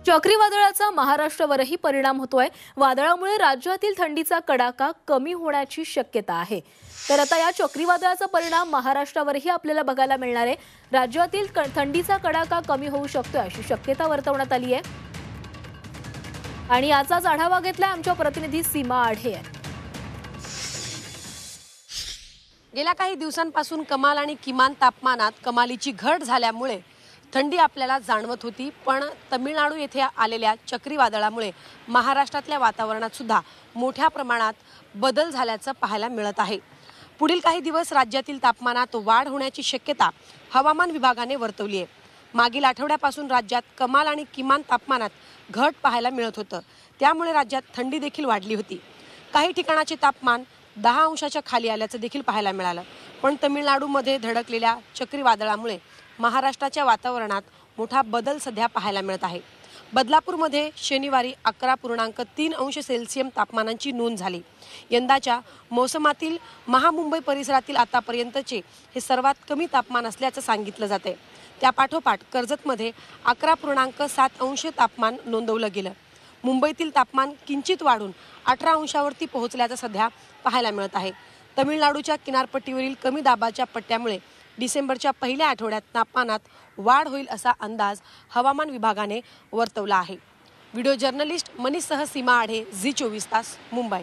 चक्रीवादळाचा महाराष्ट्रावरही परिणाम होतोय। वादळामुळे राज्यातील थंडीचा कडाका कमी होण्याची शक्यता आहे। तर आता या चक्रीवादळाचा परिणाम महाराष्ट्रावरही आपल्याला बघायला मिळणार आहे। राज्यातील थंडीचा कडाका कमी होऊ शकतो अशी शक्यता वर्तवण्यात आली आहे। आणि याचाच आढावा घेतलाय आमच्या प्रतिनिधी सीमा आढे यांनी। गेल्या काही दिवसांपासून कमाल आणि किमान तापमानात कमालीची घट झाल्यामुळे थंडी आपल्याला जाणवत होती, पण तमिळनाडू येथे आलेल्या चक्रीवादळामुळे महाराष्ट्रातल्या वातावरणात सुद्धा मोठ्या प्रमाणात बदल झाल्याचं पाहायला मिळत आहे। पुढील काही दिवस राज्यातील तापमानात वाढ होण्याची शक्यता हवामान विभागाने वर्तवली आहे। मागील आठवड्यापासून राज्यात कमाल आणि किमान तापमानात घट पाहायला मिळत होतं, त्यामुळे राज्यात थंडी देखील वाढली होती। काही ठिकाणाचे तापमान 10 अंशाच्या खाली आल्याचं देखील पाहायला मिळालं। पण तमिळनाडूमध्ये धडकलेल्या चक्रीवादळामुळे महाराष्ट्राच्या वातावरणात मोठा बदल सध्या पाहायला मिळत आहे। बदलापूरमध्ये शनिवारी 11.3 अंश सेल्सियस तापमानाची नोंद झाली। यंदाच्या मोसमातील महामुंबई परिसरातील आतापर्यंतचे हे सर्वात कमी तापमान असल्याचं सांगितलं जाते। त्यापाठोपाठ कर्जतमध्ये 11.7 अंश तापमान नोंदवलं गेलं। मुंबईतील तापमान किंचित वाढून 18 अंशावरती पोहोचल्याचं सध्या पाहायला मिळत आहे। तमिळनाडूच्या किनारपट्टीवरील कमी दाबाच्या पट्ट्यामुळे डिसेंबरच्या पहिल्या आठवड्यात तापमानात वाढ होईल असा अंदाज हवामान विभागाने वर्तवला आहे। व्हिडिओ जर्नलिस्ट मनीषसह सीमा आढे, झी 24 तास, मुंबई।